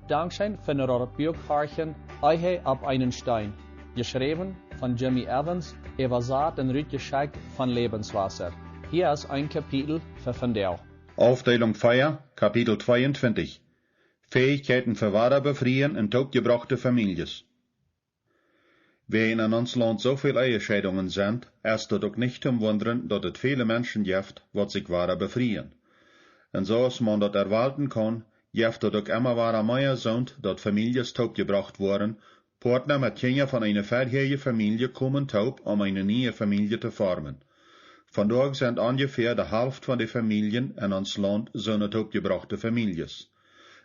Dankschein von der Bürgharchen Eiche ab einen Stein. Geschrieben von Jimmy Evans, übersat und Rütgeschenk von Lebenswasser. Hier ist ein Kapitel für Vandel. Aufteilung Feier, Kapitel 22. Fähigkeiten für Wahrer befrieren in totgebrachte Families. Wenn in ons Land so viel Ehescheidungen sind, ist es auch nicht zum Wundern, dass es viele Menschen gibt, die sich Wahrer befrieren. Und so als man das erwarten kann, gibt es auch immer wahrer mehr sind, dass Families totgebracht wurden, Partner mit Kindern von einer vorherigen Familie kommen taub, um eine neue Familie zu formen. Vandaag sind ungefähr die Hälfte von den Familien in ons Land so eine totgebrachte Families.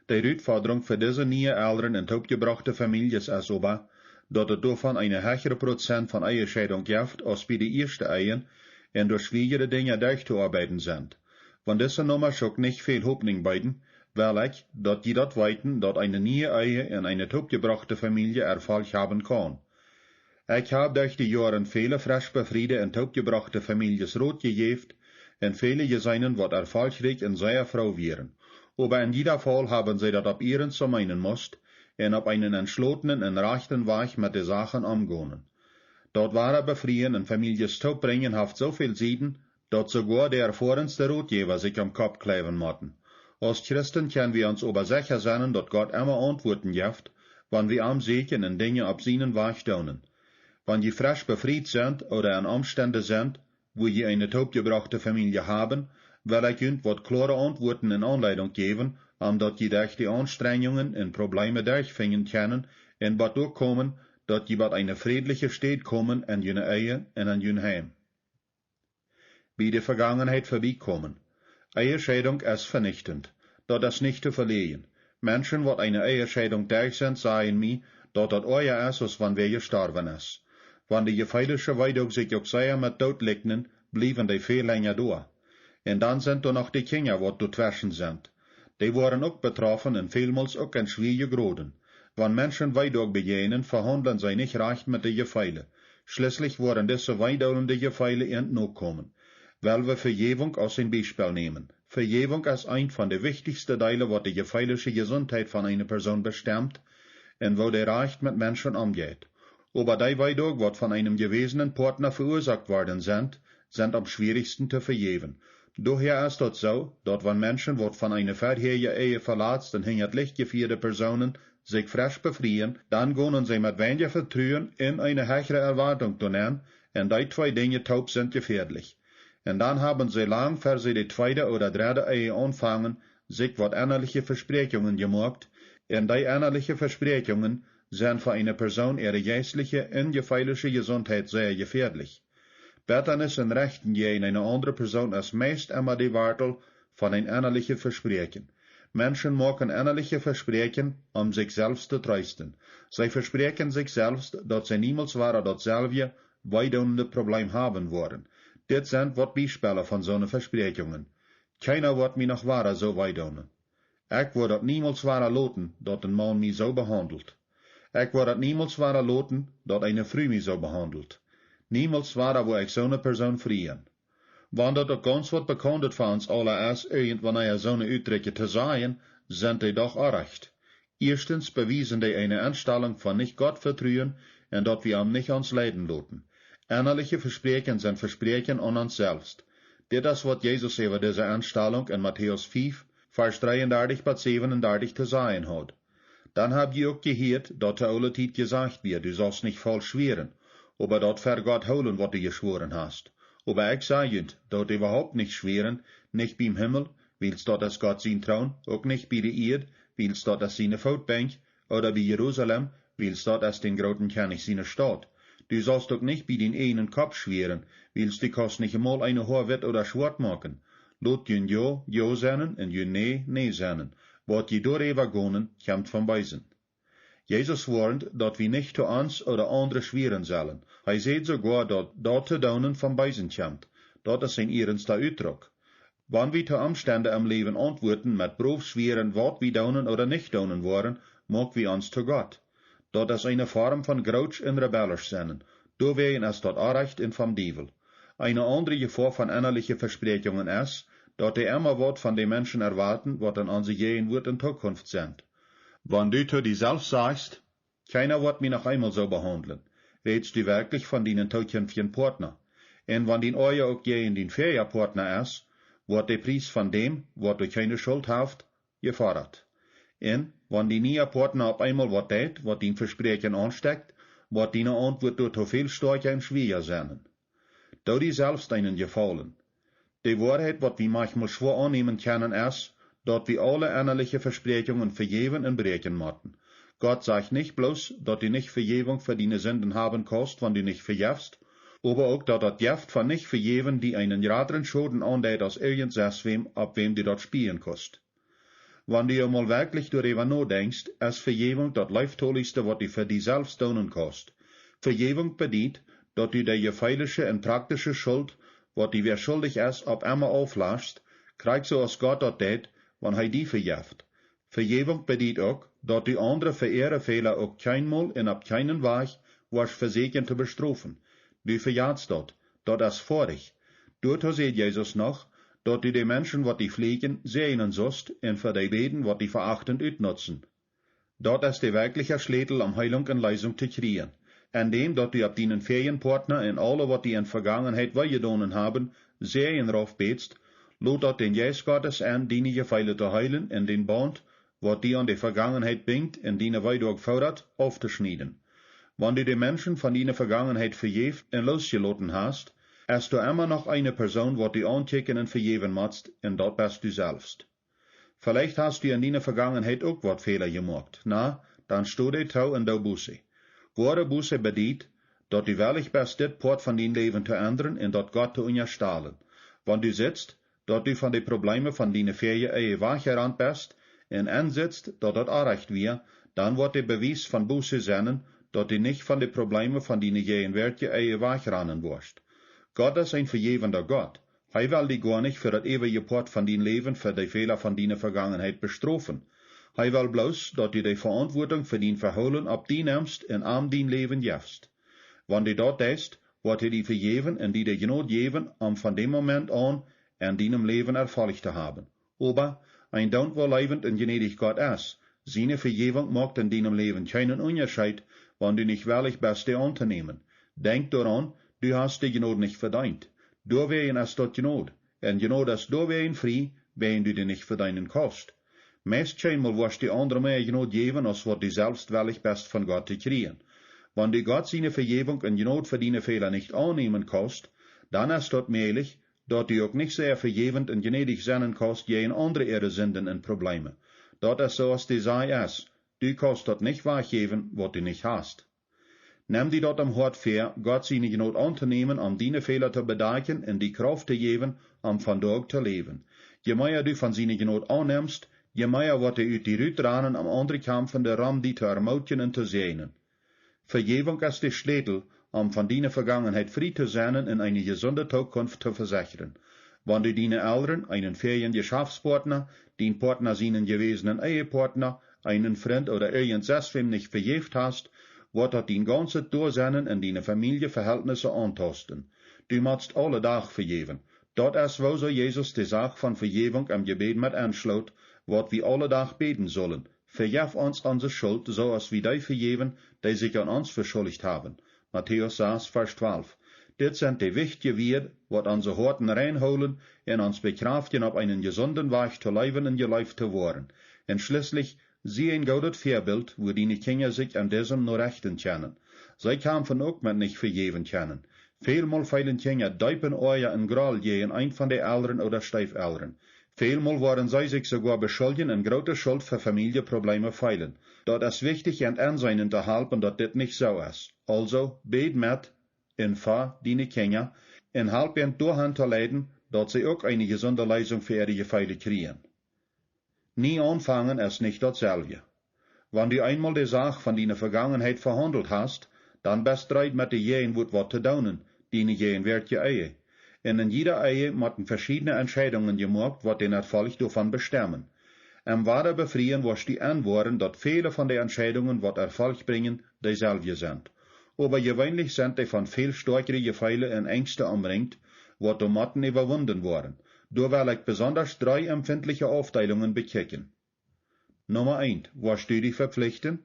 Die Herausforderung für diese neue Eltern in totgebrachte Families ist aber, dass es davon eine höhere Prozent von Ehescheidung gibt, als bei den ersten Ehen, und durch schwierige Dinge durchzuarbeiten sind. Von dieser Nummer schock nicht viel Hoffnung beiden, weil ich, dass die dort weiten, dass eine neue Ehe in eine totgebrachte Familie Erfolg haben kann. Ich habe durch die Jahre viele frisch befriede in totgebrachte Families rot gegeben, und viele gesehen, was erfolgreich in seiner Frau wären. Aber in jeder Fall haben sie das ab ihren zu meinen musst, und auf einen entschlossenen und rechten Weg mit den Sachen umgehen. Dort wahre Befrieren in Families Taubringen haft so viel Sieden, dass sogar der erfahrenste Rotgeber sich am Kopf kleben motten. Als Christen können wir uns aber sicher sein, dass Gott immer Antworten gibt, wenn wir am Segen in Dinge auf seinen Weg tun. Wenn die frisch befreit sind oder in Umständen sind, wo je eine taubgebrachte Familie haben, will ich ihnen wat klare Antworten in Anleitung geben, dass die durch die Anstrengungen und Probleme durchfinden können, und wat durchkommen, dass die wat eine friedliche Stadt kommen in jene Ehe und in jene Heim. Bei der Vergangenheit vorbeikommen. Ehescheidung ist vernichtend. Das ist nicht zu verlegen. Menschen, wat eine Ehescheidung durch sind, sagen mir, dass das euer ist, als wenn wir gestorben ist. Wenn die gefeilische Weidung sich auch sehr mit Tod legnen, blieben die viel länger da. Und dann sind da noch die Kinder, wat dazwischen sind. Die waren auch betroffen und vielmals auch in schwierige Groden. Wenn Menschen Weidung begehen, verhandeln sie nicht recht mit den Gefeile. Schließlich wurden diese weidolende Gefeile entnommen. Weil wir Vergebung als ein Beispiel nehmen. Vergebung ist ein von den wichtigsten Teilen, was die gefeilische Gesundheit von einer Person bestimmt und wo der Recht mit Menschen umgeht. Aber die Weidung, was von einem gewesenen Partner verursacht worden sind am schwierigsten zu vergeben. Daher ist es so, dass wenn Menschen, die von einer vorherigen Ehe verletzt und hinterlich geführte Personen sich frisch befrieren, dann gehen sie mit weniger Vertrauen in eine höhere Erwartung tun, und die zwei Dinge taub sind gefährlich. Und dann haben sie lang, für sie die zweite oder dritte Ehe anfangen, sich wat innerliche Versprechungen gemacht, und die innerliche Versprechungen sind für eine Person ihre geistliche und gefeilische Gesundheit sehr gefährlich. Betternis und Rechten gegen eine andere Person ist meist immer die Wurzel von ein innerlichen Versprechen. Menschen machen innerliche Versprechen, um sich selbst zu trösten. Sie versprechen sich selbst, dass sie niemals wahrer dasselbe weidende Problem haben werden. Dit sind wat Beispiele von so Versprechungen. Keiner wird mich noch wahrer so weidone. Ich werde dat niemals wahrer loten, dat ein Mann mich so behandelt. Ich werde dat niemals wahrer loten, dat eine Frau mich so behandelt. Niemals wahrer wo ich so eine Person frieren. Wann dat auch ganz wat bekannt von uns alle ist, irgendwann so eine Uitdrücke zu sagen, sind die doch auch recht. Erstens bewiesen die eine Einstellung von nicht Gott vertrauen und dat wir am nicht uns leiden loten. Innerliche Versprechen sind Versprechen an uns selbst. Dit ist, was Jesus über diese Einstellung in Matthäus 5, Vers 33 bis 37 zu sagen hat. Dann habt ihr auch gehört, dass zur alle Zeit gesagt wird, du sollst nicht falsch schwören, aber dort für Gott holen, was du geschworen hast. Aber ich sage euch, dort überhaupt nicht schwören, nicht beim Himmel, weil's dort ist Gott sein Thron, auch nicht bei der Erde, weil's dort ist seine Voetbank, oder bei Jerusalem, weil's dort ist den großen König seine Stadt. Du sollst doch nicht bei den einen Kopf schwören, weil's die kannst nicht einmal eine Haar wett oder schwarz machen. Lot jün ja seinen, und jün nee seinen. Wat je darüber gehen, kommt von beisen. Jesus warnt, dass wir nicht zu uns oder andere schwören sollen. Er sagt sogar, dass dort zu tun von beisen kommt. Das ist sein ernster Ausdruck. Wenn wir zu Umständen im Leben antworten mit Berufsschweren, was wir tun oder nicht tun wollen, mag wir uns zu Gott. Dat is eine Form von Grouch und rebellisch sein. Deswegen ist das auch recht und vom Teufel. Eine andere Gefahr von innerlichen Versprechungen ist, dass die immer wat von den Menschen erwarten, was an sie gehen wird in Zukunft sind. Wann du zu dir selbst sagst, keiner wird mich noch einmal so behandeln, redest du wirklich von deinen totkünftigen Partner. Und wenn dein Euer auch je in den Ferienpartner ist, wird der Preis von dem, was du keine Schuld hast, gefordert. Und wenn die neue Partner auf einmal was tät, was dein Versprechen ansteckt, wird deine Antwort durch zu viel stärker und schwieriger sein. Da die selbst einen gefallen. Die Wahrheit, was wir manchmal schwer annehmen können, ist, dass wir alle innerliche Versprechungen vergeben und brechen müssen. Gott sagt nicht bloß, dass du nicht Vergebung für deine Sünden haben kannst, wenn du nicht vergibst, aber auch, dass das Gift von nicht vergeben, die einen größeren Schaden andeutet als irgendetwas, ab wem du dort spielen kannst. Wenn du einmal wirklich darüber nachdenkst, ist Vergebung das Leiftollste, was du für dich selbst tun kannst. Vergebung bedeutet, dass du die gefährliche und praktische Schuld, was dir wer schuldig ist, auf einmal auflässt, kriegst so als Gott das tät, wenn die vergibt. Vergebung bedeutet auch, dass du andere für ihre Fehler auch keinmal und auf keinen Weg warst versehen zu bestrafen. Du verjagst dort, das ist vor dich. Dort sieht Jesus noch, dass du die Menschen, was die pflegen, sehen sollst, und für die Beten, was die verachtend utnutzen. Dort ist der wirkliche Schlüssel, um Heilung und Leisung zu kriegen. Indem, dass du auf deinen Ferienpartner und alle, was die in Vergangenheit wehgetan haben, sehen rauf betst, lot dort den Geist Gottes an, deine Gefeile zu heilen, in den Band, was die an die Vergangenheit bringt, in deine Weidog fordert, aufzuschneiden. Wenn du die Menschen von deiner Vergangenheit vergeben und losgelassen hast, hast du immer noch eine Person, was du anchecken und vergeben musst, und dort bist du selbst. Vielleicht hast du in deiner Vergangenheit auch was Fehler gemacht. Na, dann steh dir tau in der Buße. Wahre Buße bedeutet, dass du wirklich bist, dit Port von dein Leben zu ändern und dort Gott zu unterstellen. Wenn du sitzt, dass du von den Problemen von deiner Ferien wach heran bist und ansitzt, dass das erreicht wird, dann wird der Beweis von Buße sein, dass du nicht von den Problemen von deiner Gegenwärtige wach rannen wirst. Gott ist ein vergebender Gott. Er will dich gar nicht für das ewige Port von dein Leben für die Fehler von deiner Vergangenheit bestrafen. Er will bloß, dass du die Verantwortung für dein Verhalten ab die nimmst und am dein Leben gibst. Wenn du dort tust, wird dir die vergeben und die dir Gnade geben, um von dem Moment an in deinem Leben Erfolg zu haben. Aber ein Dank, wo lebend und gnädig Gott ist, seine Vergebung macht in deinem Leben keinen Unterschied, wenn du nicht wirklich bist, die anzunehmen. Denk daran, du hast die Gnade nicht verdient. Doorwegen ist dort Gnade. Und Gnade ist doorwegen frei, wenn du die nicht verdienen kannst. Meestscheinmal wirst du andere mehr Gnade geben, als was du selbst wirklich bist von Gott zu kriegen. Wenn du Gott seine Vergebung und Gnade für deine Fehler nicht annehmen kannst, dann ist dort möglich, dass du auch nicht sehr vergebend und gnädig sein kannst gegen andere ihre Sünden und Probleme. Dort ist so, als die sei ist. Du kannst dort nicht weggeben, was du nicht hast. Nimm die dort am Hort fair, Gott seine Gnade anzunehmen, um deine Fehler zu bedecken und die Kraft zu geben, um von dort zu leben. Je mehr du von seiner Gnade annimmst, je mehr wird er ut die Rütranen am anderen kämpfen, der Ram die zu ermutigen und zu sehnen. Vergebung ist der Schlüssel, um von deiner Vergangenheit frei zu sein und in eine gesunde Zukunft zu versichern. Wenn du deine Eltern, einen fähigen Geschäftspartner, den Partner seinen gewesenen Ehepartner, einen Freund oder irgendwas nicht vergeben hast, wird das dein ganzes Dasein in deine Familienverhältnisse antasten. Du musst alle Tag vergeben. Dort ist, wo so Jesus die Sache von Vergebung am Gebet mit anschlaut, wat wir alle Tag beten sollen. Vergib uns unsere Schuld, so als wir die vergeben, die sich an uns verschuldigt haben. Matthäus 6, Vers 12. Dit sind die wichtige Werte, wat unsere Horten reinholen und uns bekraftigen, auf einen gesunden Weg zu leben und gelebt zu werden. Und schließlich, sie ein gutes Vorbild, wo die Kinder sich an diesem nur rechten können. Sie kämpfen auch mit nicht vergeben können. Vielmal feilen Kinder deipen Euer in Graal gegen ein von den Eltern oder Steifeltern. Vielmal waren sie sich sogar beschuldigen in große Schuld für Familienprobleme feilen. Dort ist wichtig, und Anseinen zu halten, dass das nicht so ist. Also, bet mit, in für deine Kinder, und halb ihnen durchhand zu leiden, dass sie auch eine gesunde Leistung für ihre Gefeile kriegen. Nie anfangen ist nicht dasselbe. Wenn du einmal die Sache von deiner Vergangenheit verhandelt hast, dann bist du bereit mit den was zu tun, deine gegenwärtige Ehe. Und in jeder Ehe müssen verschiedene Entscheidungen gemacht, was den Erfolg davon bestimmen. Am wahre Befrieren wirst du anworden, dass viele von den Entscheidungen, was Erfolg bringen, dieselbe sind. Aber gewöhnlich sind die von viel stärkeren Gefeile und Ängste umringt, was du müssen überwunden worden. Da will ich besonders 3 empfindliche Aufteilungen bekicken. Nummer 1, was du die verpflichten?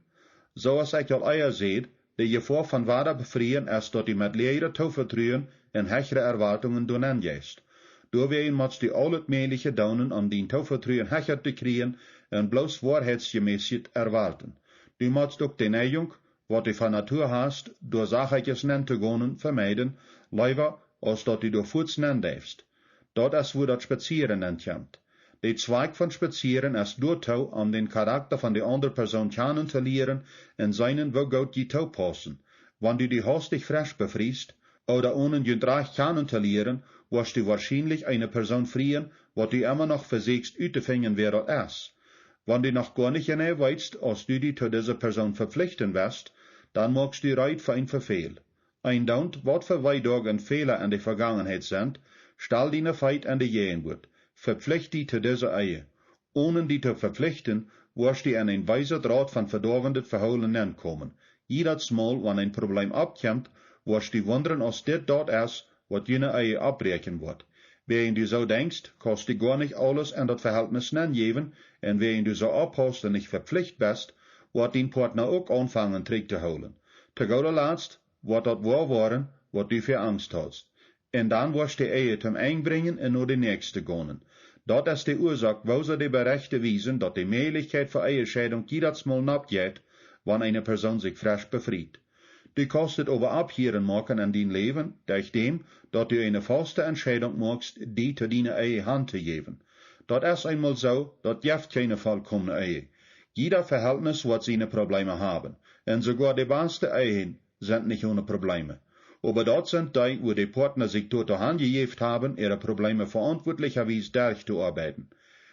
Zoals ik al eerder zei, de gevoel van vader bevrijen is dat die met leren toevertrouwen en hechere erwartungen doen aangeeft. Doorwegen moet die al het mögliche doen om die toevertrouwen hecher te krijgen en bloos waarheidsgemäßig erwarten. Du moet ook de neiging, wat du van natuur hast, door zaakjes nen te gaan vermijden, liever als dat du door voets nen deefst. Dat is wo dat spazieren entkomt. De zweig van spazieren is doortouw om den karakter van de andere persoon kennen te leren en seinen wo goed je toepassen. Wanneer du die hastig frisch bevriest, oder ohne je draag kennen te leren, wirst du wahrscheinlich eine Person frieren, wat du immer noch versuchst uitzufinden, wer dat is. Wenn du noch gar nicht genau weißt, als du dich zu dieser Person verpflichten wirst, dann magst du reit für ein Verfehl. Ein Daunt, wat für Weidog und Fehler in der Vergangenheit sind, stell deine Feit an die Gegenwart. Verpflicht die zu dieser Ehe. Ohne die zu verpflichten, wirst du in ein weiser Draht von verdorvenden Verholen kommen. Jedes Mal, wenn ein Problem abkommt, wirst du wundern, als dit dort ist, wat jene Ehe abbrechen wird. Während du so denkst, kannst du gar nicht alles in das Verhältnis geben, und während du so abhast und nicht verpflichtet bist, wird dein Partner auch anfangen, Trick zu holen. Zu guter Letzt wird das wahr worden, was du für Angst hast. Und dann wirst du die Ehe zum Einbringen und nur die nächste gehen. Das ist die Ursache, wo sie die Berichte wiesen, dass die Möglichkeit für Ehescheidung jedes Mal abgeht, wenn eine Person sich frisch befreit. Du kannst es aber abhören machen in dein Leben, durch dem, dass du eine feste Entscheidung machst, die zu deiner Ehe Hand zu geben. Das ist einmal so, das gibt keine vollkommene Ehe. Jeder Verhältnis wird seine Probleme haben, und sogar die besten Ehen sind nicht ohne Probleme. Aber dort sind die, wo die Partner sich dort Hand gegeben haben, ihre Probleme verantwortlicherweise durchzuarbeiten.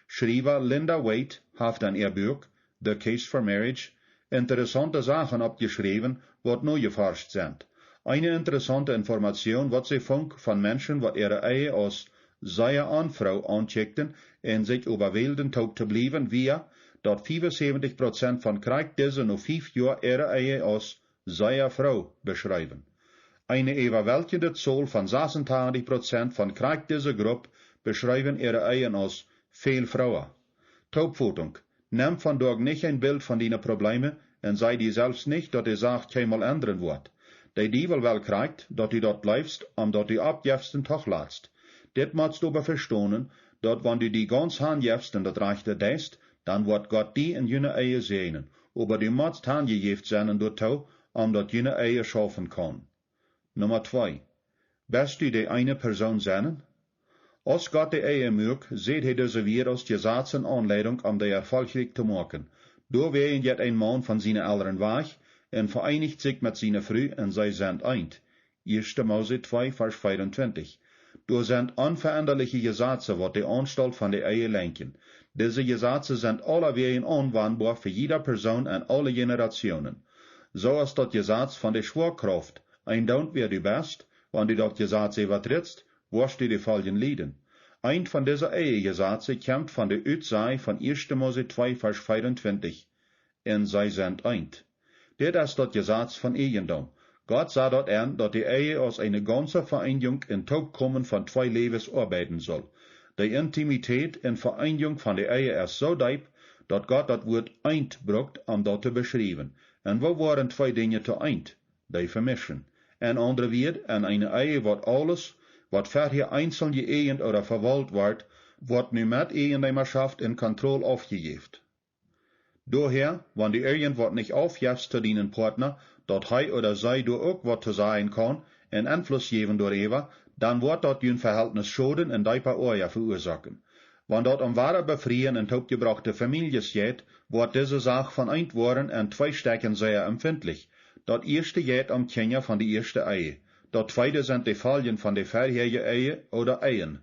Schreiber Linda Waite hat in ihr Buch, The Case for Marriage, interessante Sachen abgeschrieben, wat neu geforscht sind. Eine interessante Information, wat sie von Menschen, wat ihre Ehe als seine Anfrau ancheckten und sich überwälden taub zu bleiben, wir, dat 75% von Krieg diese noch 5 Jahre ihre Ehe als seine Frau beschreiben. Eine überwältigende Zahl von 86% von Krieg dieser Gruppe beschreiben ihre Ehen als viel Frauen. Taubfutung. Nimm von dort nicht ein Bild von deinen Problemen und sei dir selbst nicht, dass die Sache keinmal ändern wird. Der Teufel will kriegt, dass du dort bleibst, dat du abgibst und toch lässt. Dit musst du aber verstehen, dass wenn du die ganz handgibst und das Rechte deist, dann wird Gott die in jene Ehe segnen. Aber du musst handgegeben sein dort, dat jene Ehe schaffen kann. Nummer 2. Bist du die eine Person sein? Als Gott die Ehe mögt, seht er diese Wereld Gesetz en Anleidung, um die erfolgreich zu machen. Door werden jet ein Mann von seinen Eltern weg und vereinigt sich mit seiner Frau und sie sind eint. 1. Mose 2, Vers 24. Door sind unveränderliche Gesetze, wat die Anstalt von der Ehe lenken. Diese Gesetze sind allerwegen anwendbar für jede Person und alle Generationen. So ist das Gesetz von der Schwerkraft. Ein Daunt wer du bist, wenn du das Gesetz übertrittst, wirst du die Folgen leiden. Ein von dieser Ehegesetze kommt von der Utsei von 1. Mose 2, Vers 24. Und sie sind eint. Dit ist das Gesetz von Eigendom. Gott sah dort an, dass die Ehe als eine ganze Vereinigung in Taubkommen von 2 Lebens arbeiten soll. Die Intimität in Vereinigung von der Ehe ist so deep, dass Gott das Wort eint brucht, um das zu beschreiben. Und wo waren 2 Dinge zu eint? Die vermischen. En andere wird, in eine Ehe wird alles, wat vorher einzeln geehend oder verwaltet wird nu mit Ehendeimerschaft in Kontrolle aufgegeben. Daher, wenn die Ehe wird nicht aufgibst zu deinen Partner, dat hij oder sie du auch wat zu sagen kann, en Einfluss geben darüber, dann wird dort ein Verhältnis Schaden in dieper Ehe verursachen. Wenn dort wahre Befrieren in taubgebrachte Familien geht, wird diese Sache von eint worden en 2 Stecken sehr empfindlich. Dat erste geht Kinder von der ersten Ehe. Dat zweite sind die Folgen von der vorherigen Ehe oder Ehen.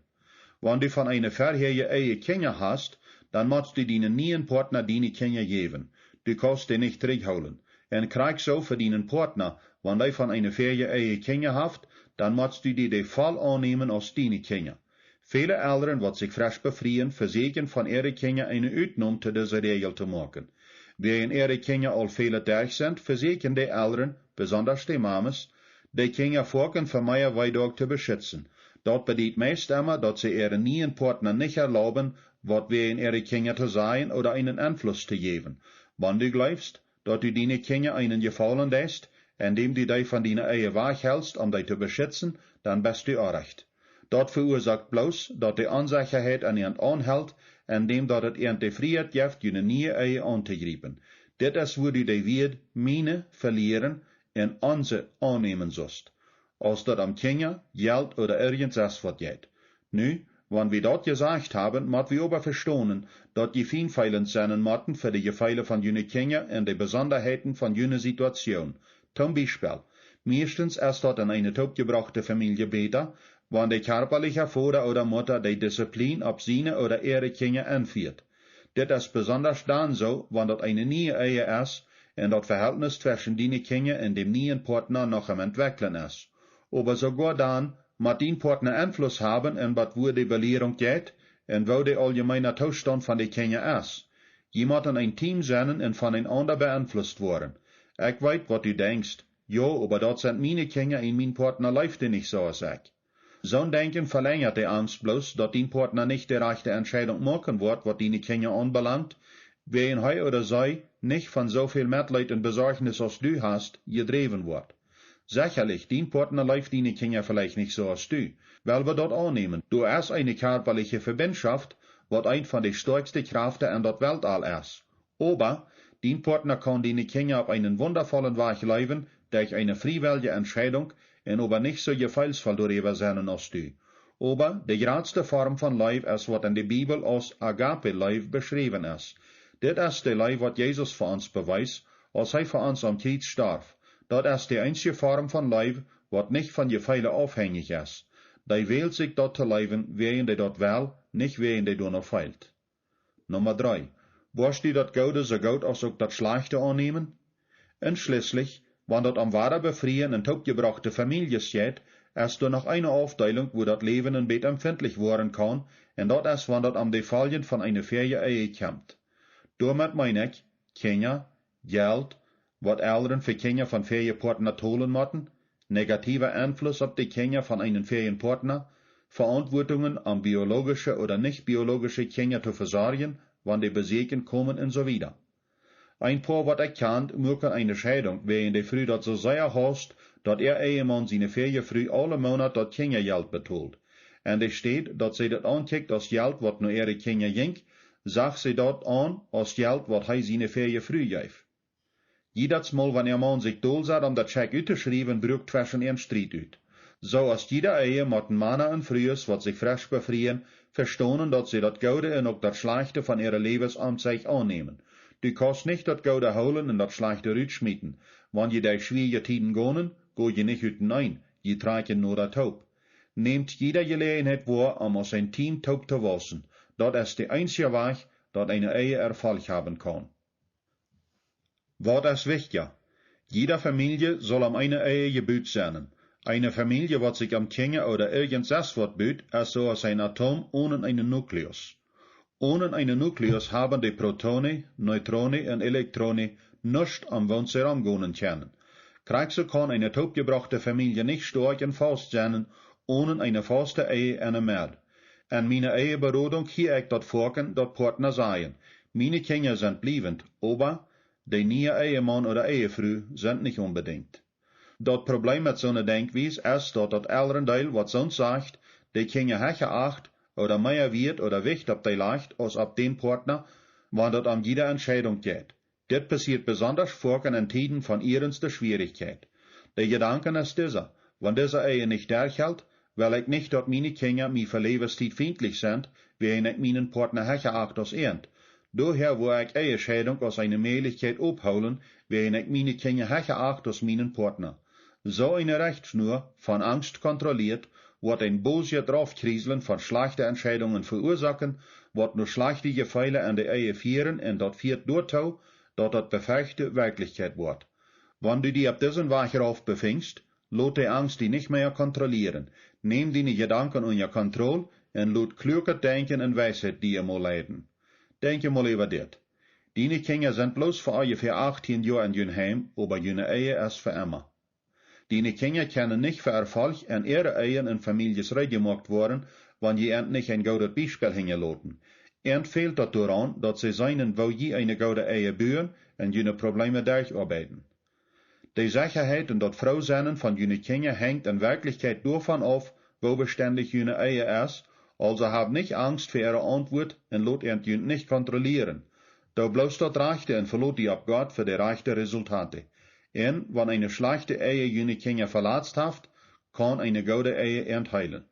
Wenn du von einer vorherigen Ehe Kinder hast, dann musst du deinen neuen Partner deine Kinder geben. Du kannst die nicht zurückholen. Und kriegst so für deinen Partner, wenn du von einer vorherigen Ehe Kinder hast, dann musst du die voll annehmen als deine Kinder. Viele Eltern, die sich frisch befrieren, versuchen von ihren Kindern eine Ausnahme zu dieser Regel zu machen. Während ihre Kinder al viele durch sind, versuchen die Eltern, besonders die Mamas, die Kinder vorken von mehr Weidog zu beschützen. Dat bedeutet meist immer, dass sie ihren neuen Partner nicht erlauben, wat wir in ihre Kinder zu sein oder einen Einfluss zu geben. Wenn du glaubst, dass du deine Kinder einen Gefallen lässt, indem du dich von deiner Ehe weghältst, um dich zu beschützen, dann bist du auch recht. Dat verursacht bloß, dass die Unsicherheit an ihnen anhält, indem dat het ihnen die Freiheit gibt, eine neue Ehe anzugreifen. Dit ist, wo du die Wert meine verlieren und unsere annehmen sollst. Als dat am Kinder, Geld oder irgendwas wat geht. Nu, wenn wir dat gesagt haben, müssen wir aber verstehen, dass die Feinfeilen sein müssen für die Gefeile von jene Kinder und die Besonderheiten von jene Situation. Zum Beispiel, meistens ist dat in eine topgebrachte Familie besser, wenn der körperliche Vater oder Mutter die Disziplin auf seine oder ihre Kinder anführt. Dit ist besonders dann so, wenn dat eine neue Ehe ist und das Verhältnis zwischen den Kindern und dem neuen Partner noch am Entwickeln ist. Aber sogar dann, mit den Partner Einfluss haben und was wo die Belehrung geht und wo der allgemeine Zustand von den Kindern ist. Je müssen ein Team sein und voneinander beeinflusst worden. Ich weiß, was du denkst. Ja, aber dort sind meine Kinder und mein Partner läuft nicht so als ich. So ein Denken verlängert die Angst bloß, dass dein Partner nicht die rechte Entscheidung machen wird, was deine Kinder anbelangt, wen he oder sei nicht von so viel Mitleid und Besorgnis, als du hast, gedreven wird. Sicherlich, dein Partner läuft deine Kinder vielleicht nicht so als du, weil wir dort annehmen. Du hast eine körperliche Verbindschaft, was ein von den stärksten Kräften in dort Weltall ist. Aber, dein Partner kann deine Kinder auf einen wundervollen Weg leben, durch eine freiwillige Entscheidung, und aber nicht so gefühlsvoll darüber sein als du. Aber die größte Form von Liebe ist, was in der Bibel als Agape-Liebe beschrieben ist. Dit ist die Liebe, was Jesus für uns beweist, als er für uns am Kreuz starb. Dat ist die einzige Form von Liebe, was nicht von Gefühlen abhängig ist. Die wählt sich dort zu leben, wen die dort will, nicht wen die dort noch fehlt. Nummer 3. Wirst du das Gute so gut als auch das Schlechte annehmen? Und schließlich, wenn dort am wahre Befreien in topgebrachte Familie steht, ist da noch eine Aufteilung, wo das Leben ein bisschen empfindlich werden kann, und das ist, wenn dort am Defallen von einer Ehe kommt. Damit meine ich, Kinder, Geld, wat Eltern für Kinder von Partner tolen müssen, negativer Einfluss auf die Kinder von einem Partner, Verantwortungen an biologische oder nicht biologische Kinder zu versorgen, wann die Besuchen kommen und so weiter. Ein paar, wat ich kann, mögen eine Scheidung, während die Frau dat so sehr hast, dat Ehemann seine früh alle Monate dat Kindergeld betont. Und es steht, dat sie dat ankickt als Geld, wat nur ihre Kinder jinkt, sagt sie dat an als Geld, wat hij seine früh geeft. Jedes Mal, wenn ihr Mann sich doelzet om dat Scheck uitzuschrijven, brukt zwischen ihren Streit uit. So als jede Ehe moeten Männer und Frühes, wat sich frisch befreien, verstonen, dat sie dat Goude en ook dat Schlechte von ihrer Lebensamt sich annehmen. Du kannst nicht dat Goude holen en dat Schlechte uitschmieten. Wann je die schwierige Tiden gonen, go je nicht hinein, je trekken nur dat Taub. Nehmt jeder Gelegenheit wahr, om aus ein Team Taub zu wassen. Dat ist die einzige Weg, dat eine Ehe Erfolg haben kann. Wat ist wichtiger? Jeder Familie soll am eine Ehe gebüht sein. Eine Familie, wat sich am Kinder oder irgendwas wat büht, ist so als ein Atom ohne einen Nukleus. Ohne einen Nukleus haben die Protone, Neutrone und Elektrone nicht am Wohnzimmer gehen können. Krieg so kann eine topgebrachte Familie nicht stark und fest sein, ohne eine feste Ehe und mehr. In meine Eheberodung hier ich dat Vorken, dat Partner seien. Meine Kinder sind bliebend, aber die neue Ehemann oder Ehefrau sind nicht unbedingt. Dat Problem mit so einer Denkweise ist, dass das Elternteil, was sonst sagt, die Kinder höher acht oder mehr Wert oder Wicht auf die leicht als auf den Partner, wann das an jeder Entscheidung geht. Das passiert besonders vorken in Tiden von ernster Schwierigkeit. Der Gedanke ist dieser, wenn diese Ehe nicht durchhält, weil ich nicht, dass meine Kinder mir für Lebenszeit feindlich sind, wenn ich meinen Partner höher acht als ernt. Daher wo ich Ehescheidung als eine Möglichkeit abholen, wenn ich meine Kinder höher acht als meinen Partner. So eine Rechtsschnur, von Angst kontrolliert, wird ein böses Draufkrieseln von schlechten Entscheidungen verursachen, wird nur schlechte Gefühle an der Ehe führen und das führt dazu, dass das befürchte Wirklichkeit wird. Wenn du dich auf diesen Weg rauf befindest, lot die Angst die nicht mehr kontrollieren. Nimm deine Gedanken unter Kontrolle und lot kluge Denken und Weisheit dir mal leiden. Denke mal über dit. Deine Kinder sind bloß für ungefähr 18 Jahre in jün Heim, aber jüne Ehe ist für immer. Die Kinder können nicht für Erfolg in ihre Ehe und Families reingemacht worden, wenn je nicht ein gutes Beispiel hingelaten. Fehlt das daran, dass sie seinen, wo je eine gute Ehe bühen und jene Probleme durcharbeiten. Die Sicherheit und das Frausein von jene Kinder hängt in Wirklichkeit davon auf, wo beständig jene Ehe ist, also hab nicht Angst für ihre Antwort und lot jene nicht kontrollieren. Da bloß das Rechte und verlot die ab Gott für die rechte Resultate. Und wenn eine schlechte Ehe jene Kinder verletzt hat, kann eine gute Ehe entheilen.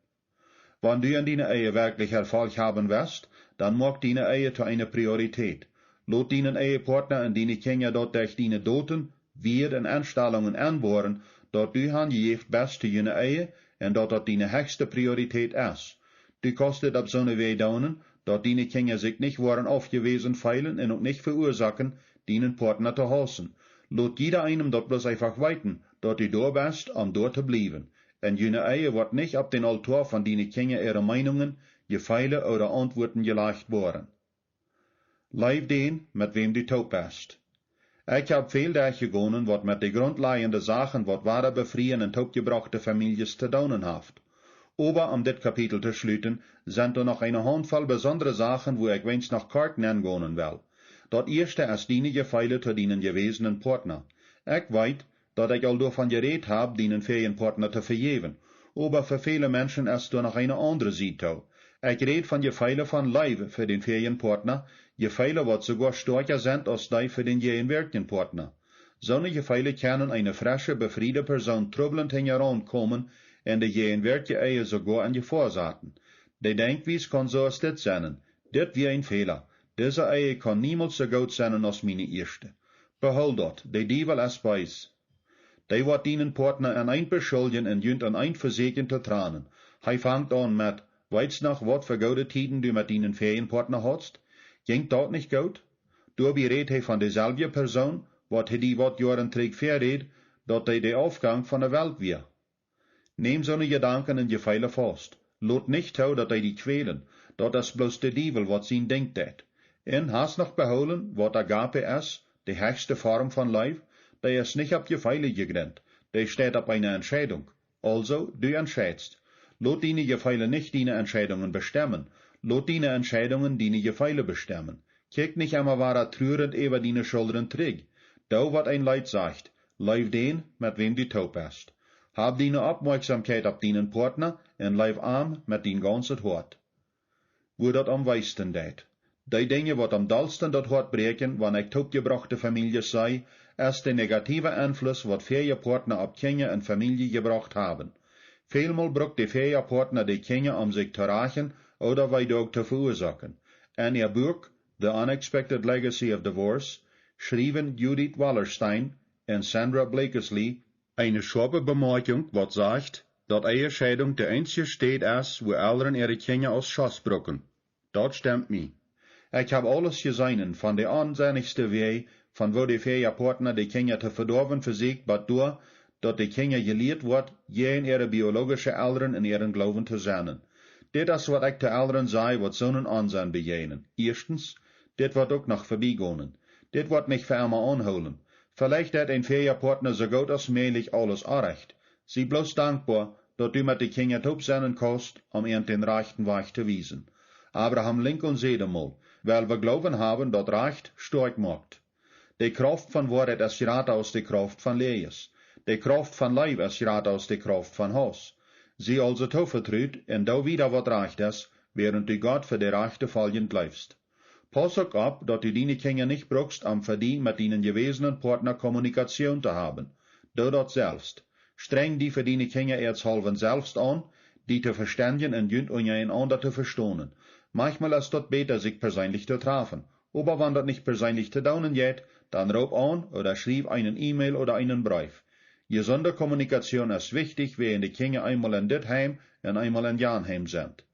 Wenn du in deiner Ehe wirklich Erfolg haben wirst, dann mag deine Ehe zu einer Priorität. Lot deinen Ehepartner und deine Kinder dort durch deine Doten, Wert und Anstellungen anbohren, dort du handgeeft bist zu jener Ehe und dort das deine höchste Priorität ist. Du kostet ab so eine Weh daunen, dort deine Kinder sich nicht waren aufgewiesen feilen und auch nicht verursachen, deinen Partner zu hassen. Lot jeder einem dort bloß einfach weiten, dort du da bist, um dort zu bleiben. Und jene Ehe wird nicht ab den Altar von deine Kinder ihre Meinungen, Gefeile oder Antworten gelegt worden. Leib den, mit wem du taub bist. Ich hab viel durchgegangen, wat mit de grundlegende Sachen, wat wahre befrieren und taubgebrachte Families zu tun haft. Aber um dit Kapitel zu schließen, sind da noch eine Handvoll besondere Sachen, wo ich wenigstens noch Karten angehen will. Dat erste ist die Gefeile zu dienen gewesenen Partner. Ich weiß, dass ich all davon geredet hab, dienen Ferienpartner zu vergeben. Aber für viele Menschen ist da noch eine andere Seite. Ich red von Gefeile von Leib für den Ferienpartner, Gefeile, wat sogar stärker sind als die für den gegenwärtigen Partner. Solche Gefeile können eine frische, befriedete Person troublend herankommen und die gegenwärtige Ehe sogar an Gefahr setzen. Die Denkweise kann so als dit sein. Dit wie ein Fehler. Diese Ehe kann niemals so gut sein als meine erste. Behold dort, die Dievel ist beiß. Die wird deinen Partner an ein beschuldigen und jünt an ein Verseken zu tranen. Fängt an mit, weißt noch, wat für gute Tiden du mit deinen Ferienpartner hast? Ging dort nicht gut? Du berät von derselben Person, wat die wat Jahren träg verrät, dat die Aufgang von der Welt wir. Nehm so ne Gedanken und Gefeile fast. Lot nicht tau, dat die quälen, dat ist bloß der Dievel, wat sie denkt dat. En hast noch beholen, wat Agape ist, die höchste Form von Leib, die ist nicht ab Gefeile gegrenzt, die steht ab einer Entscheidung. Also, du entscheidst. Lot deine Gefeile nicht deine Entscheidungen bestimmen. Lot deine Entscheidungen deine Gefeile bestimmen. Kiek nicht einmal wahrer trürend über deine Schultern träg. Da wat ein Leid sagt, leib den, mit wem du taub bist. Hab deine Aufmerksamkeit auf deinen Partner und leib arm mit dein ganzes Hort. Wo dat am meisten dat. Die Dinge, wat am dollsten dat Hort breken, wann ich taubgebrachte Familie sei, ist der negative Einfluss, wat viele Partner auf Kinder und Familie gebracht haben. Vielmal brucht die Ferienpartner die Kinder, um sich zu rächen oder Weidog zu verursachen. In ihr Buch, The Unexpected Legacy of Divorce, schrieben Judith Wallerstein und Sandra Blakeslee eine scharfe Bemerkung, was sagt, dass Ehescheidung der einzige Staat ist, wo Eltern ihre Kinder aus Schoss brücken. Das stimmt mir. Ich hab alles gesehen, von der ansehnlichsten Weg, von wo die Ferienpartner die Kinder zu verdorben versiegt, durch, dass die Kinder gelehrt wird, je in ihre biologische Eltern in ihren Glauben zu sein. Dit ist, was ich den Eltern sei, wat so einen Ansehen begegnen. Erstens, dit wird auch noch vorbeigehen. Dit wird nicht für immer anholen. Vielleicht hat ein Ferienpartner so gut als möglich alles erreicht. Sie bloß dankbar, dass du mit den Kindern taub sein kannst, um ihnen den rechten Weg zu wiesen. Abraham Lincoln sagte mal, weil wir Glauben haben, dass Recht stark macht. Die Kraft von Wahrheit ist gerade aus der Kraft von Lehres. Die Kraft von Leib ist gerade aus der Kraft von Haus. Sie also tovertrüht, und da wieder wat recht ist, während du Gott für die rechte Fallen bleibst. Pass auch ab, dass du deine Kinder nicht brauchst, um für die mit deinen gewesenen Partner Kommunikation zu haben. Du dort selbst. Streng die für deine Kinder erzhalben selbst an, die zu verständigen und jünt einander zu verstehen. Manchmal ist dort besser, sich persönlich zu treffen. Aber wenn das nicht persönlich zu tun geht, dann ruf an oder schrieb einen E-Mail oder einen Brief. Gesunde Kommunikation ist wichtig, wenn die Kinder einmal in dit Heim und einmal in Jan Heim sind.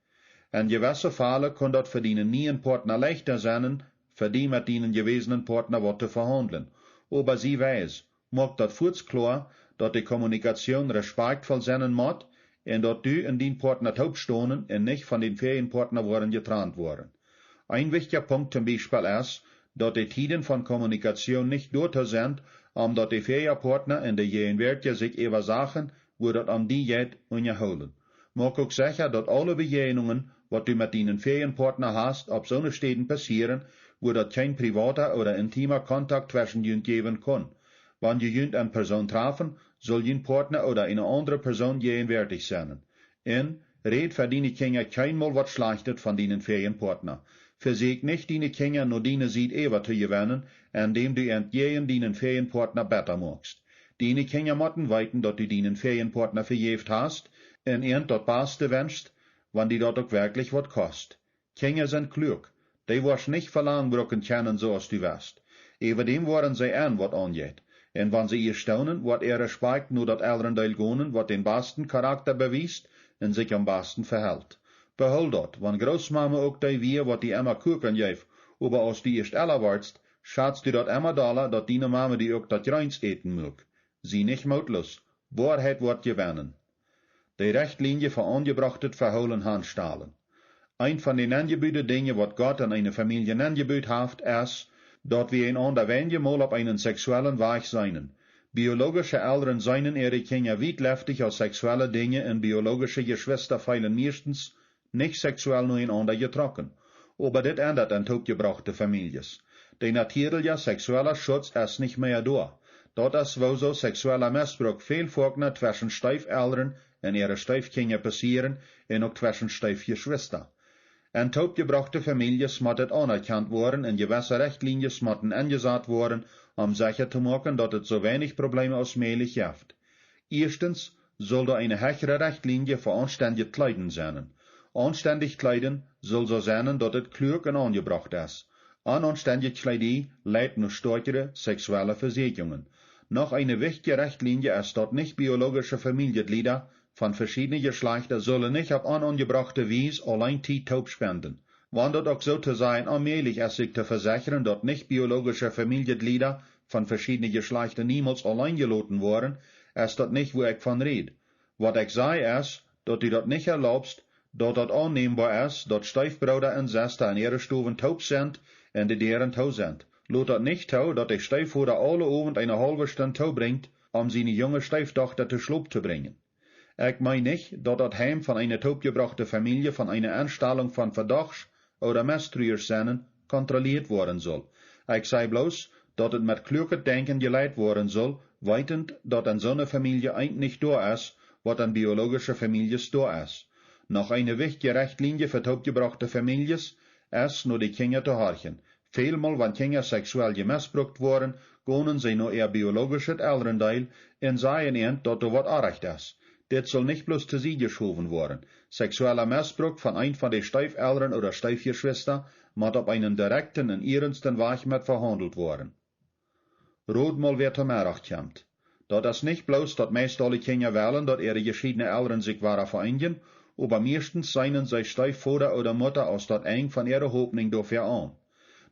In gewissen Fällen kann das für den neuen Partner leichter sein, für die mit ihnen gewesenen Partner was zu verhandeln. Aber sie weiß, macht das kurz klar, dass die Kommunikation respektvoll sein muss und dass du und dein Partner taub stehen und nicht von den Ferienpartner worden getrennt worden. Ein wichtiger Punkt zum Beispiel ist, dat die tiden van communicatie nicht dort sind, omdat die Feierpartner in de Jehenwertje zich even zagen, wo dat am die jet unterholen. Mag ook zeggen dat alle begegnungen, wat du mit deinen Ferienpartner hast, op zo'n steden passieren, wo dat kein privater oder intimer Kontakt zwischen jünt geben kann. Wann je jünt eine Person treffen, soll jünt Partner oder eine andere Person gegenwärtig sein. En, red für deine Kinder keinmal wat schlechtet von deinen Ferienpartner. Versäg nicht deine Kinder nur deine Sied ever zu gewinnen, indem du entgegen deinen Ferienpartner besser machst. Deine Kinder motten weiten, dat du deinen Ferienpartner verjeft hast, en dat Beste wünscht, wann die dort auch wirklich wat kost. Kinder sind klug. Die wirst nicht verlangen brücken kennen, so als du wirst. Everdem waren sie wat angeht. En wann sie ihr staunen, wat Respekt nur dat älteren Teil gonen, wat den besten Charakter bewiest, en sich am besten verhält. Behol dat, wann Großmama ook die wie, wat die immer Kuchen geef, aber als die erst älter wardst, schatzt du dat immer dalle, dat die Mama die ook dat reins eten mög. Sie nicht mutlos. Wahrheit wird gewinnen. Die Rechtlinie für angebrachtet verholen handstahlen. Ein von den angebüten Dingen, wat Gott an eine Familie angebüht hat, ist, dat wir einander wenige mal auf einen sexuellen Weg seien. Biologische Eltern seien ihre Kinder weit als sexuelle Dinge und biologische Geschwister feilen meistens nicht sexuell nur einander getrokken. Aber das ändert an topgebrachte Families. Der natürliche sexuelle Schutz ist nicht mehr da. Dort ist wo so sexueller Missbrauch viel vorkommt zwischen Steifeltern und ihre Steifkinder passieren und auch zwischen Steifgeschwister. En topgebrachte Families moeten anerkannt worden en gewisse Richtlinien moeten ingesetzt worden, sicher zu machen, dat het so wenig Probleme als möglich gibt. Erstens soll da eine höhere Richtlinie für anständig Kleiden sein. Anständig Kleiden soll so sein, dat het klug und angebracht ist. Unanständig Kleidung leidet nur stärkere sexuelle Versägungen. Noch eine wichtige Richtlinie ist, dat nicht biologische Familienglieder von verschiedenen Geschlechtern sollen nicht auf unangebrachte Weise allein die Taub spenden. Wann dort auch so zu sein, allmählich ist sich zu versichern, dass nicht biologische Familienglieder von verschiedenen Geschlechtern niemals allein gelassen worden, ist das nicht, wo ich von red. Was ich sage ist, dass du das nicht erlaubst, dass das annehmbar ist, dass Stiefbrüder und Schwestern in ihre Stuben taub sind und die deren taub sind. Lot das nicht taub, dass der Stiefvater alle Abend eine halbe Stunde taub bringt, seine junge Stieftochter zu Schlaf zu bringen. Ich meine nicht, dass das Heim von einer taubgebrachten Familie von einer Anstellung von Verdachts- oder Misstrauerssinn kontrolliert worden soll. Ich sage bloß, dass es mit klugem Denken geleitet worden soll, weitend, dass an so einer Familie eigentlich da ist, was an biologischer Familie da ist. Noch eine wichtige Richtlinie für taubgebrachte Familien ist, nur die Kinder zu horchen. Vielmal, wenn Kinder sexuell gemissbraucht worden, gehen sie nur ihr biologisches Elternteil und sagen ihnen, dass da was Unrecht ist. Das soll nicht bloß zu sie geschoben worden. Sexueller Missbrauch von ein von den Steifeltern oder Steifgeschwistern muss auf einen direkten und ernsten Weg mit verhandelt worden. Rot mal wer zu mehr kommt. Das ist nicht bloß, dass meist alle Kinder wollen, dass ihre geschiedenen Eltern sich waren vereinigen, aber meistens seien sie Stiefvater oder Mutter aus dort eng von ihrer Hoffnung dafür an.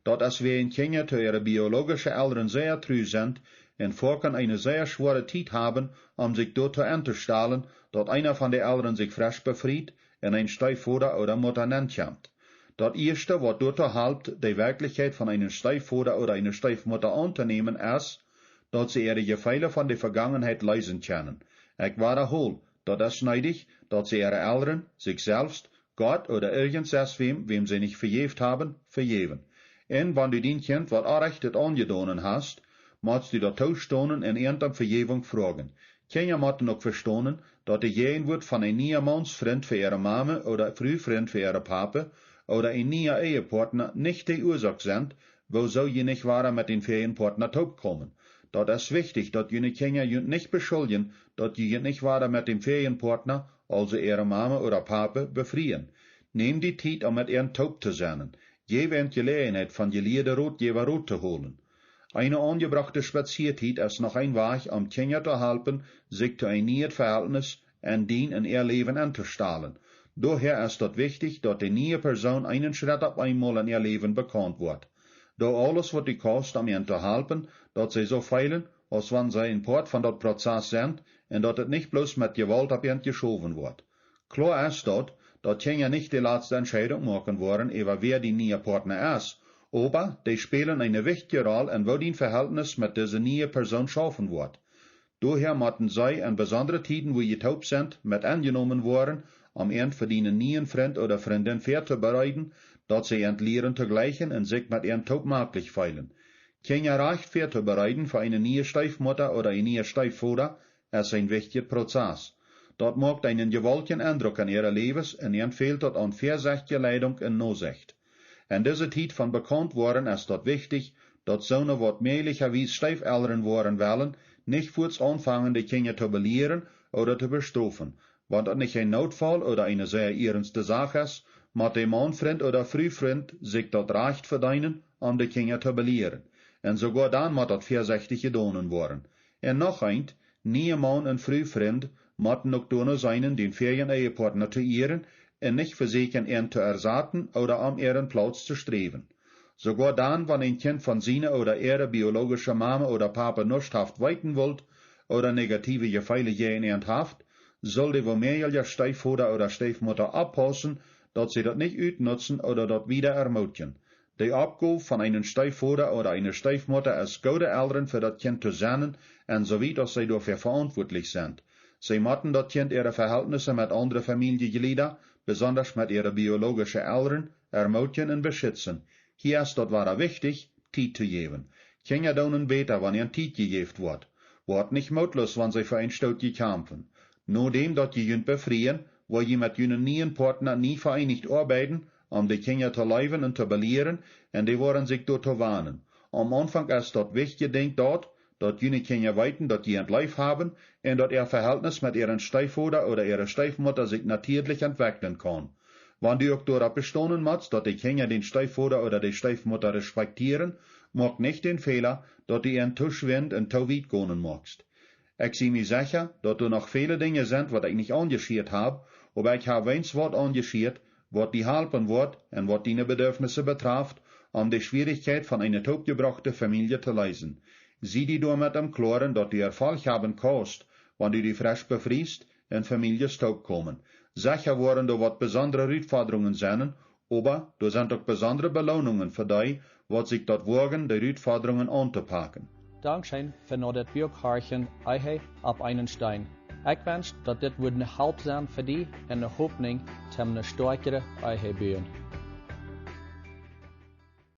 Das ist, wenn Kinder zu ihren biologischen Eltern sehr treu sind, und vorken eine sehr schwere Zeit haben, sich dort zu entstellen, dass einer von den Eltern sich frisch befreit und ein Stiefvater oder Mutter nennt kommt. Das erste, was dort halbt, die Wirklichkeit von einem Stiefvater oder einer Stiefmutter anzunehmen, ist, dass sie ihre Gefehle von der Vergangenheit lesen können. Ich wiederhole, das ist neidig, dass sie ihre Eltern, sich selbst, Gott oder irgendwas wem sie nicht verjeft haben, verjeven. Und wenn du den Kind was Unrechtes angedonnen hast, musst du dazu stehen und irgendeine Vergebung fragen. Kinder müssen auch verstehen, dass die Gehen wird von einem Niemannsfreund für ihre Mama oder Frühfreund für ihre Papa oder ein neuer Ehepartner nicht die Ursache sind, wo so je nicht waren mit den Ferienpartner taub kommen. Das ist wichtig, dass jene Kinder nicht beschuldigen, dass je nicht waren mit dem Ferienpartner, also ihre Mama oder Papa, befreien. Nehm die Zeit, mit ihren taub zu sein. Gebe Gelegenheit von gelehrten Rotgeber Rot zu holen. Eine angebrachte Spaziertijd ist noch ein Weg, Kinder zu helfen, sich zu einem neuen Verhältnis und den in ihr Leben anzustellen. Daher ist es wichtig, dass die neue Person einen Schritt auf einmal in ihr Leben bekannt wird. Da alles, was die kostet, ihnen zu helfen, dass sie so feilen, als wenn sie ein Part von dort Prozess sind, und dass es nicht bloß mit Gewalt auf ihnen geschoben wird. Klar ist dort, dass Kinder nicht die letzte Entscheidung machen wollen, über wer die neue Partner ist, Aber die spielen eine wichtige Rolle in wo dein Verhältnis mit dieser neuen Person schaffen wird. Daher müssen sie in besonderen Tiden, wo je taub sind, mit angenommen worden, um für deinen neuen Freund oder Freundin vorzubereiten, dass sie lehren zu gleichen und sich mit ihren taub möglich feilen. Kinder recht vorzubereiten für eine neue Stiefmutter oder eine neue Stiefvater ist ein wichtiger Prozess. Dort macht einen gewaltigen Eindruck an ihre Lebens und ihnen fehlt dort an vorsichtige Leitung und Nachsicht. In dieser Zeit von bekannt worden ist dort wichtig, dass Söhne, wat möglicherweise Stiefeltern worden wollen, nicht kurz anfangen, die Kinder zu belehren oder zu bestrafen. Wenn das nicht ein Notfall oder eine sehr ernste Sache ist, muss der Mannfreund oder Frühfreund sich dort Recht verdienen, um die Kinder zu belehren. Und sogar dann muss das vorsichtig getan worden. Und noch ein, nie Mann und Frühfreund müssen auch tun sein, den Ferien-Ehepartner zu ehren und nicht versuchen, ihn zu ersatten oder um ihren Platz zu streben. Sogar dann, wenn ein Kind von seiner oder ihrer biologischen Mama oder Papa nicht haft weiten wollt oder negative Gefühle jenen haft, soll die womögliche Stiefvater oder Stiefmutter abpassen, dass sie das nicht utnutzen oder das wieder ermutigen. Die Abgabe von einem Stiefvater oder einer Stiefmutter ist gute Eltern für das Kind zu sein und so wie dass sie dafür verantwortlich sind. Sie müssen das Kind ihre Verhältnisse mit anderen Familiengliedern, besonders mit ihren biologischen Eltern, ermutigen und beschützen. Hier ist das wahre wichtig, Zeit zu geben. Kinder tun besser, wenn ihnen Zeit gegeben wird. Wort nicht mutlos, wenn sie für ein Stück kämpfen. Nur dem, dass die Jünd befreien, wo je mit ihren neuen Partner nie vereinigt arbeiten, die Kinder zu leben und zu belehren, und die wollen sich dort zu warnen. Am Anfang ist das wichtige Ding dort, dass jene Kinder weiten, dass die ein Life haben, und dass ihr Verhältnis mit ihren Stiefvater oder ihrer Stiefmutter sich natürlich entwickeln kann. Wenn du auch darauf bestehen musst, dass die Kinder den Stiefvater oder die Stiefmutter respektieren, mach nicht den Fehler, dass du ihren Tuschwind und zu weit gehen magst. Ich sehe mir sicher, dass du noch viele Dinge sind, was ich nicht engagiert habe, aber ich habe eins Wort engagiert, was die helfen wird und was deine Bedürfnisse betrifft, die Schwierigkeit von einer taubgebrachten Familie zu lösen. Sieh die du mit dem Klaren, dass du Erfolg haben kannst, wenn du die frisch befriest und Familie taub kommen. Sicher waren da was besondere Herausforderungen sein, aber da sind auch besondere Belohnungen für die, was sich dort wagen, die Herausforderungen anzupacken. Dankeschön für noch das Bierkarchen Eihe ab einen Stein. Ich wünsche, dass das eine Halb sein für die und eine Hoffnung, zu einer stärkeren Eihe bauen.